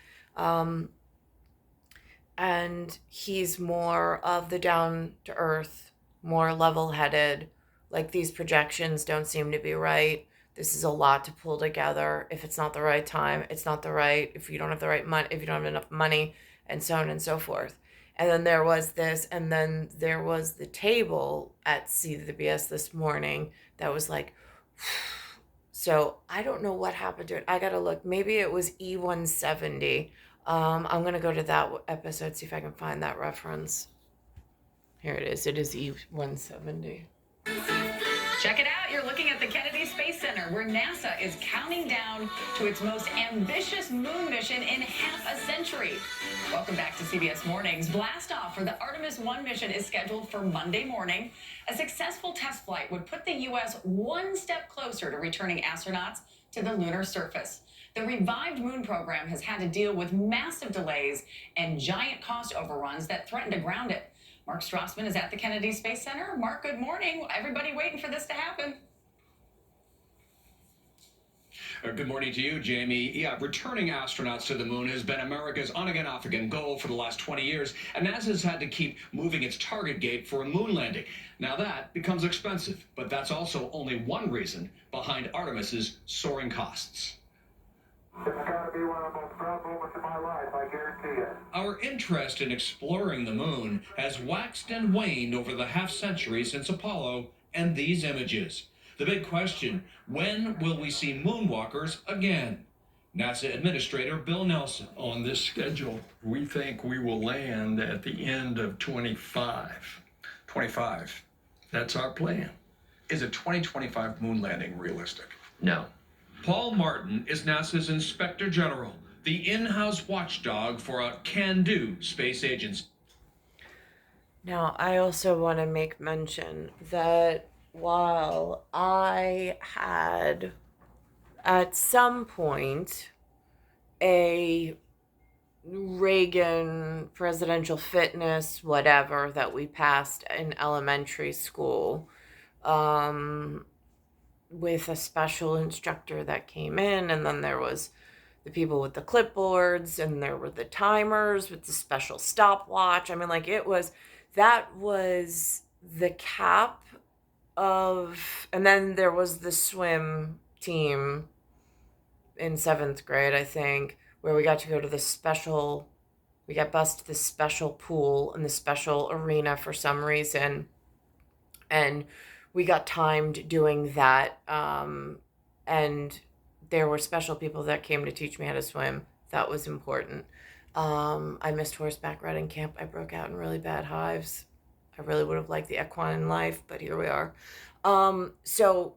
And he's more of the down to earth, more level headed. Like, these projections don't seem to be right. This is a lot to pull together. If it's not the right time, it's not the right, if you don't have the right money, if you don't have enough money, and so on and so forth. And then there was this, and then there was the table at See the BS this morning that was like, so I don't know what happened to it. I gotta look. Maybe it was E170. I'm going to go to that episode, see if I can find that reference. Here it is. It is E170. Check it out. You're looking at the Kennedy Space Center, where NASA is counting down to its most ambitious moon mission in half a century. Welcome back to CBS Mornings. Blast-off for the Artemis 1 mission is scheduled for Monday morning. A successful test flight would put the U.S. one step closer to returning astronauts to the lunar surface. The revived moon program has had to deal with massive delays and giant cost overruns that threaten to ground it. Mark Strassman is at the Kennedy Space Center. Mark, good morning. Everybody waiting for this to happen. Good morning to you, Jamie. Yeah, returning astronauts to the moon has been America's on-again, off-again goal for the last 20 years, and NASA's had to keep moving its target date for a moon landing. Now that becomes expensive, but that's also only one reason behind Artemis's soaring costs. It's got to be one of the most proud moments of my life, I guarantee you. Our interest in exploring the moon has waxed and waned over the half-century since Apollo and these images. The big question, when will we see moonwalkers again? NASA Administrator Bill Nelson. On this schedule, we think we will land at the end of 25. 25. That's our plan. Is a 2025 moon landing realistic? No. Paul Martin is NASA's Inspector General, the in-house watchdog for a can-do space agency. Now, I also want to make mention that while I had at some point a Reagan presidential fitness whatever that we passed in elementary school, with a special instructor that came in, and then there was the people with the clipboards, and there were the timers with the special stopwatch. I mean, like, that was the cap of, and then there was the swim team in 7th grade, I think, where we got to go to we got bused to the special pool in the special arena for some reason, and we got timed doing that, and there were special people that came to teach me how to swim. That was important. I missed horseback riding camp. I broke out in really bad hives. I really would have liked the equine life, but here we are. So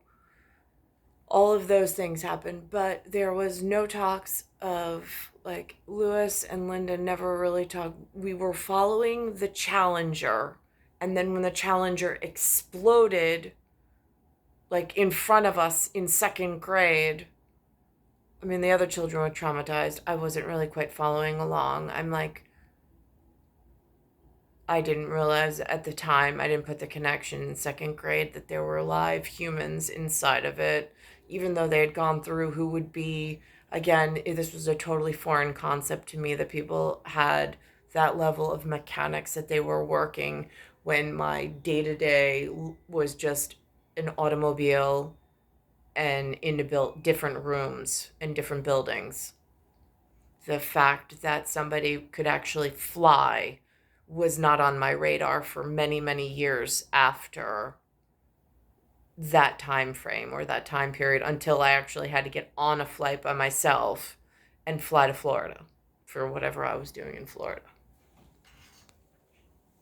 all of those things happened, but there was no talks of, like, Lewis and Linda never really talked. We were following the Challenger. And then when the Challenger exploded, like, in front of us in 2nd grade, I mean, the other children were traumatized. I wasn't really quite following along. I'm like, I didn't realize at the time, I didn't put the connection in 2nd grade that there were live humans inside of it, even though they had gone through who would be, again, this was a totally foreign concept to me that people had that level of mechanics that they were working when my day-to-day was just an automobile and in different rooms in different buildings. The fact that somebody could actually fly was not on my radar for many, many years after that time frame or that time period, until I actually had to get on a flight by myself and fly to Florida for whatever I was doing in Florida.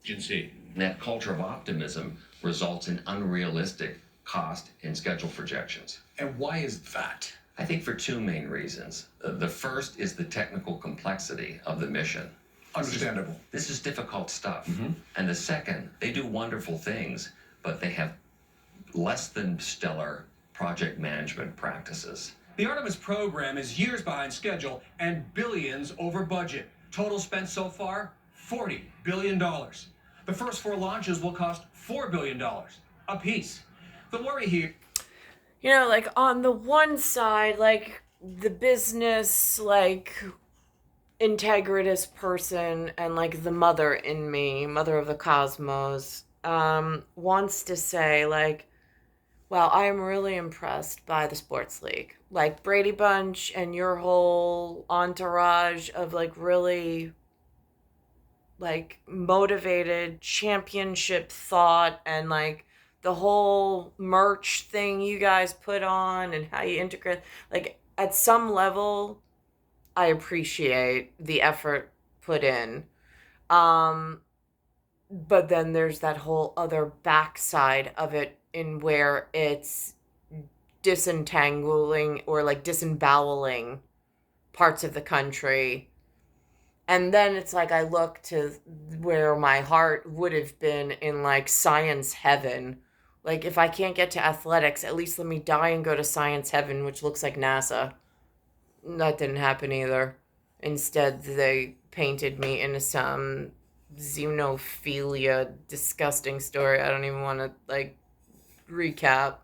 Agency. That culture of optimism results in unrealistic cost and schedule projections. And why is that? I think for two main reasons. The first is the technical complexity of the mission. Understandable. This is difficult stuff. And the second, they do wonderful things, but they have less than stellar project management practices. The Artemis program is years behind schedule and billions over budget. Total spent so far, $40 billion. The first 4 launches will cost $4 billion apiece. The worry here... You know, like, on the one side, like, the business, like, integritous person and, like, the mother in me, mother of the cosmos, wants to say, like, wow, I am really impressed by the sports league. Like, Brady Bunch and your whole entourage of, like, really, like, motivated championship thought and, like, the whole merch thing you guys put on and how you integrate. Like, at some level, I appreciate the effort put in. But then there's that whole other backside of it in where it's disentangling or like disemboweling parts of the country. And then it's like I look to where my heart would have been in like science heaven. Like, if I can't get to athletics, at least let me die and go to science heaven, which looks like NASA. That didn't happen either. Instead, they painted me into some xenophilia, disgusting story. I don't even want to, like, recap.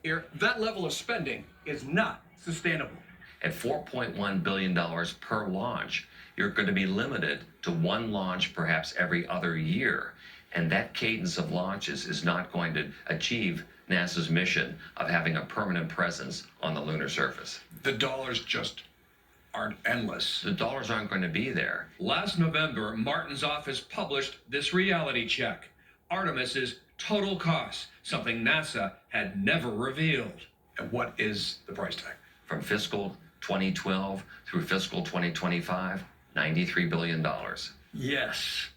Here, that level of spending is not sustainable. At $4.1 billion per launch, you're going to be limited to 1 launch perhaps every other year. And that cadence of launches is not going to achieve NASA's mission of having a permanent presence on the lunar surface. The dollars just aren't endless. The dollars aren't going to be there. Last November, Martin's office published this reality check. Artemis's total cost, something NASA had never revealed. And what is the price tag? From fiscal 2012 through fiscal 2025, $93 billion. Yes,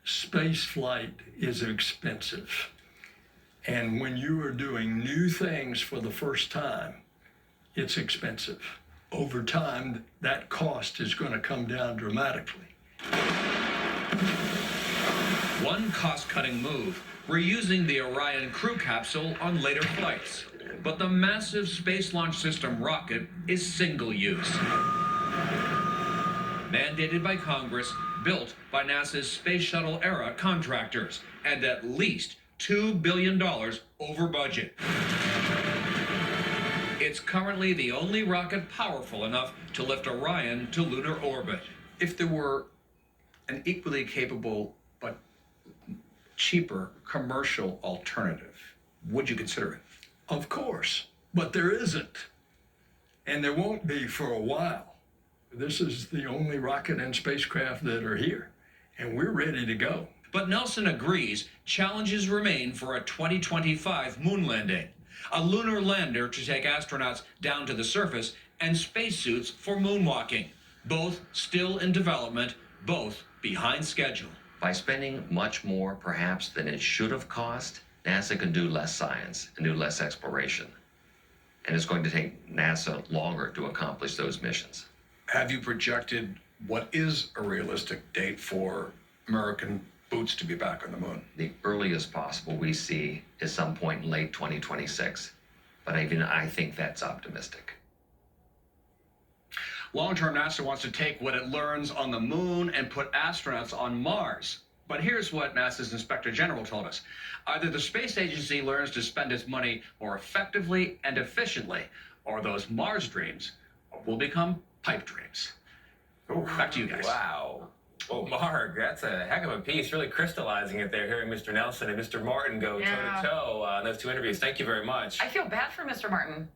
space flight is expensive. And when you are doing new things for the first time, it's expensive. Over time, that cost is going to come down dramatically. One cost-cutting move, reusing the Orion crew capsule on later flights. But the massive Space Launch System rocket is single-use. Mandated by Congress, built by NASA's Space Shuttle-era contractors, and at least $2 billion over budget. It's currently the only rocket powerful enough to lift Orion to lunar orbit. If there were an equally capable but cheaper commercial alternative, would you consider it? Of course, but there isn't. And there won't be for a while. This is the only rocket and spacecraft that are here, and we're ready to go. But Nelson agrees challenges remain for a 2025 moon landing, a lunar lander to take astronauts down to the surface, and spacesuits for moonwalking. Both still in development, both behind schedule. By spending much more, perhaps, than it should have cost, NASA can do less science and do less exploration. And it's going to take NASA longer to accomplish those missions. Have you projected what is a realistic date for American boots to be back on the moon? The earliest possible we see is some point in late 2026. But I think that's optimistic. Long-term, NASA wants to take what it learns on the moon and put astronauts on Mars. But here's what NASA's Inspector General told us. Either the space agency learns to spend its money more effectively and efficiently, or those Mars dreams will become pipe dreams. Back to you guys. Wow. Well, Mark, that's a heck of a piece, really crystallizing it there, hearing Mr. Nelson and Mr. Martin go toe-to-toe on those two interviews. Thank you very much. I feel bad for Mr. Martin.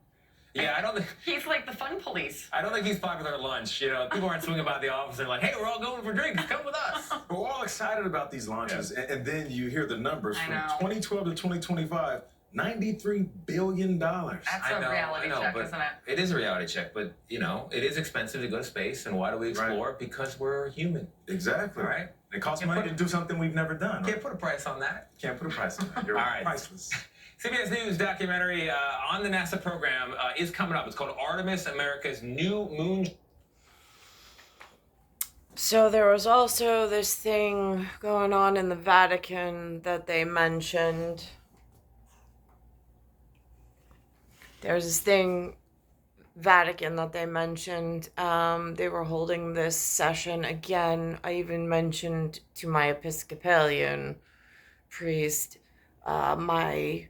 Yeah, I don't think... He's like the fun police. I don't think he's popular at lunch. You know, people aren't swinging by the office and like, hey, we're all going for drinks. Come with us. We're all excited about these launches. And then you hear the numbers I from know. 2012 to 2025, $93 billion. That's a reality check, isn't it? It is a reality check, but, you know, it is expensive to go to space. And why do we explore? Because we're human. Exactly. All right? It costs money to do something we've never done. Can't put a price on that. Can't put a price on that. You're All right. priceless. CBS News documentary on the NASA program is coming up. It's called Artemis, America's New Moon. So there was also this thing going on in the Vatican that they mentioned. There's this thing, Vatican, that they mentioned. They were holding this session again. I even mentioned to my Episcopalian priest my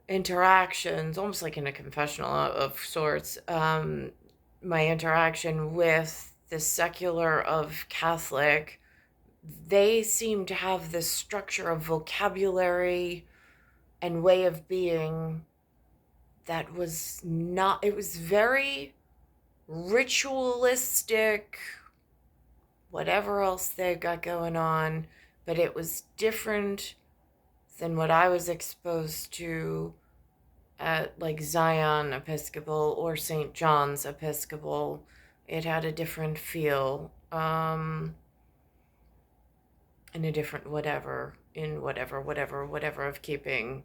interactions, almost like in a confessional of sorts, my interaction with the secular of Catholic. They seem to have this structure of vocabulary and way of being that was not, it was very ritualistic, whatever else they got going on, but it was different than what I was exposed to at like Zion Episcopal or St. John's Episcopal. It had a different feel, and a different whatever of keeping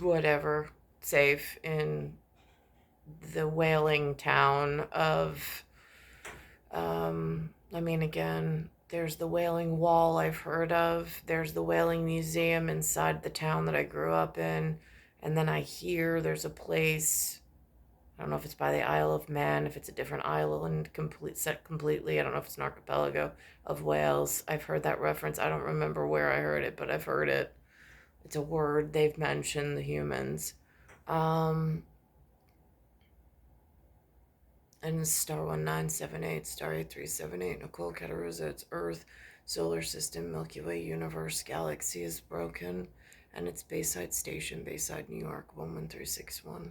whatever safe in the whaling town of, I mean, again, there's the Whaling Wall I've heard of. There's the Whaling Museum inside the town that I grew up in. And then I hear there's a place, I don't know if it's by the Isle of Man, if it's a different island set completely. I don't know if it's an archipelago of whales. I've heard that reference. I don't remember where I heard it, but I've heard it. It's a word they've mentioned, the humans. And it's star 1978, star 8378, Nicole, Cattaruzza, it's Earth, solar system, Milky Way, universe, galaxy is broken, and it's Bayside Station, Bayside, New York, 11361.